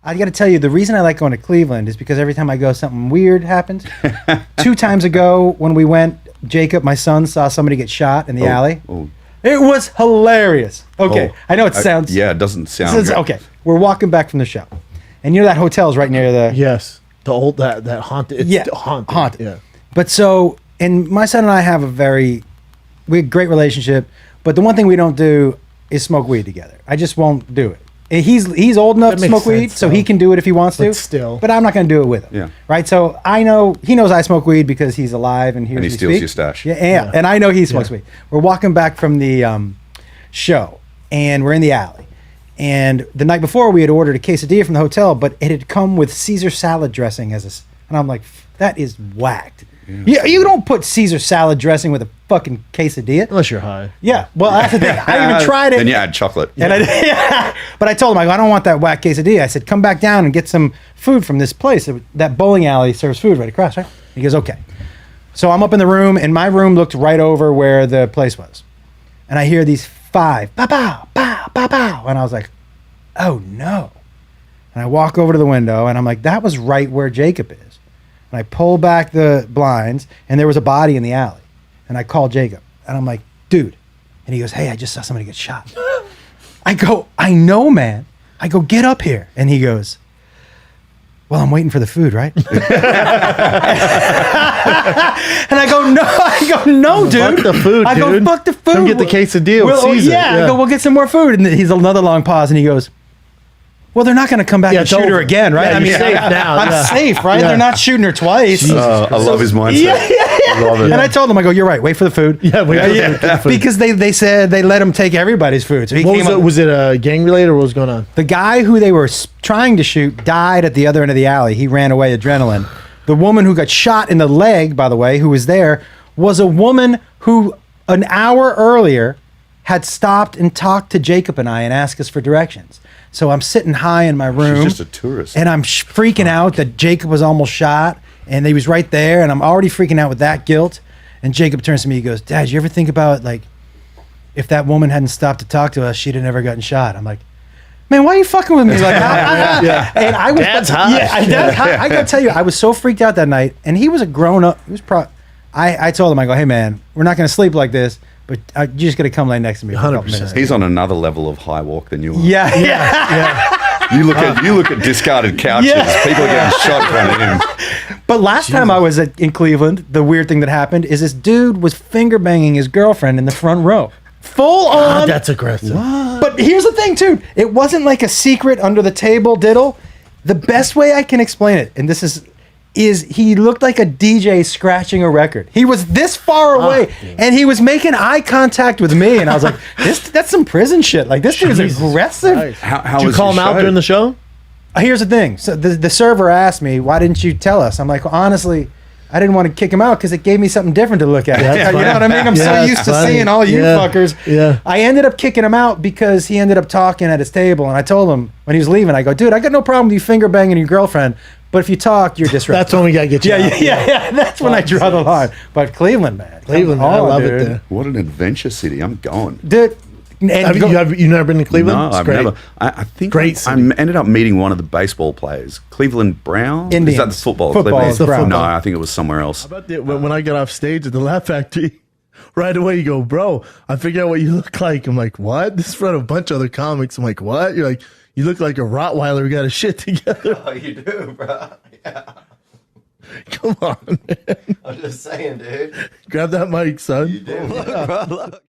I got to tell you, the reason I like going to Cleveland is because every time I go, something weird happens. 2 times ago when we went, Jacob, my son, saw somebody get shot in the alley. Oh. It was hilarious. Okay, I know it sounds... yeah, it doesn't sound good. Okay, we're walking back from the show. And you know that hotel's right near the... Yes, the old, that haunted... It's haunted. Yeah. But so, and my son and I have we have a great relationship, but the one thing we don't do is smoke weed together. I just won't do it. And he's old enough to smoke weed, so he can do it if he wants to. But I'm not going to do it with him. Yeah. Right? So I know, he knows I smoke weed because he's alive and hears me he steals speak. your stash. Yeah, and I know he smokes weed. We're walking back from the show, and we're in the alley. And the night before, we had ordered a quesadilla from the hotel, but it had come with Caesar salad dressing and I'm like, that is whacked. Yeah. You don't put Caesar salad dressing with a fucking quesadilla. Unless you're high. Yeah. Well, that's the thing. I even tried it. Then you add chocolate. And but I told him, I don't want that whack quesadilla. I said, come back down and get some food from this place. That bowling alley serves food right across, right? He goes, okay. So I'm up in the room, and my room looked right over where the place was. And I hear these 5, pow, pow, pow, pow, pow. And I was like, oh, no. And I walk over to the window, and I'm like, that was right where Jacob is. And I pull back the blinds, and there was a body in the alley. And I call Jacob, and I'm like, dude. And he goes, hey, I just saw somebody get shot. I go, I know, man. I go, get up here. And he goes, well, I'm waiting for the food, right? And I go, no, dude. Fuck the food, I go, fuck the food. Come get the quesadilla with Caesar. Yeah, I go, we'll get some more food. And he's another long pause, and he goes, well, they're not going to come back and shoot her again, right? Yeah, you're safe now. I'm safe, right? They're not shooting her twice. I love his mindset. Yeah. Love it. And I told him, I go, you're right. Wait for the food. Yeah, wait for the food. Because they said they let him take everybody's food. So he came up. Was it gang related or what was going on? The guy who they were trying to shoot died at the other end of the alley. He ran away, adrenaline. The woman who got shot in the leg, by the way, who was there, was a woman who an hour earlier had stopped and talked to Jacob and I and asked us for directions. So I'm sitting high in my room. She's just a tourist. And I'm freaking out that Jacob was almost shot and he was right there. And I'm already freaking out with that guilt. And Jacob turns to me, he goes, Dad, you ever think about, like, if that woman hadn't stopped to talk to us, she'd have never gotten shot. I'm like, man, why are you fucking with me? Like, yeah. And I was, Dad's high. Yeah, Dad's high. I gotta tell you, I was so freaked out that night. And he was a grown up. He was I told him, I go, hey man, we're not gonna sleep like this, but you just gotta come lay next to me for 100%. A couple minutes. He's on another level of high walk than you are. Yeah. You look at discarded couches. People are getting shot in front of him. But last time I was in Cleveland, the weird thing that happened is this dude was finger banging his girlfriend in the front row. Full on. That's aggressive. What? But here's the thing, too. It wasn't like a secret under the table diddle. The best way I can explain it, and this is he looked like a DJ scratching a record. He was this far away, and he was making eye contact with me, and I was like, that's some prison shit. Like, this dude is aggressive. Christ. How Did you call him out during the show? Here's the thing. So the server asked me, why didn't you tell us? I'm like, well, honestly, I didn't want to kick him out because it gave me something different to look at. You know what I mean? I'm so used to seeing all you fuckers. Yeah. I ended up kicking him out because he ended up talking at his table, and I told him when he was leaving, I go, dude, I got no problem with you finger banging your girlfriend, but if you talk, you're disrespectful. That's when we got to get you out. Yeah. That's when I draw the line. But Cleveland, man. Cleveland, I love it there. What an adventure city. I'm going. Dude. Have you never been to Cleveland? No, I've never. I think great I ended up meeting one of the baseball players, Cleveland Brown. Indians. Is that the football? Football. No, I think it was somewhere else. How about when I get off stage at the Laugh Factory, right away you go, bro, I figure out what you look like. I'm like, what? This is in front of a bunch of other comics. I'm like, what? You're like, you look like a Rottweiler who got his shit together. Oh, you do, bro. Yeah. Come on, man. I'm just saying, dude. Grab that mic, son. You do. Look, bro, look.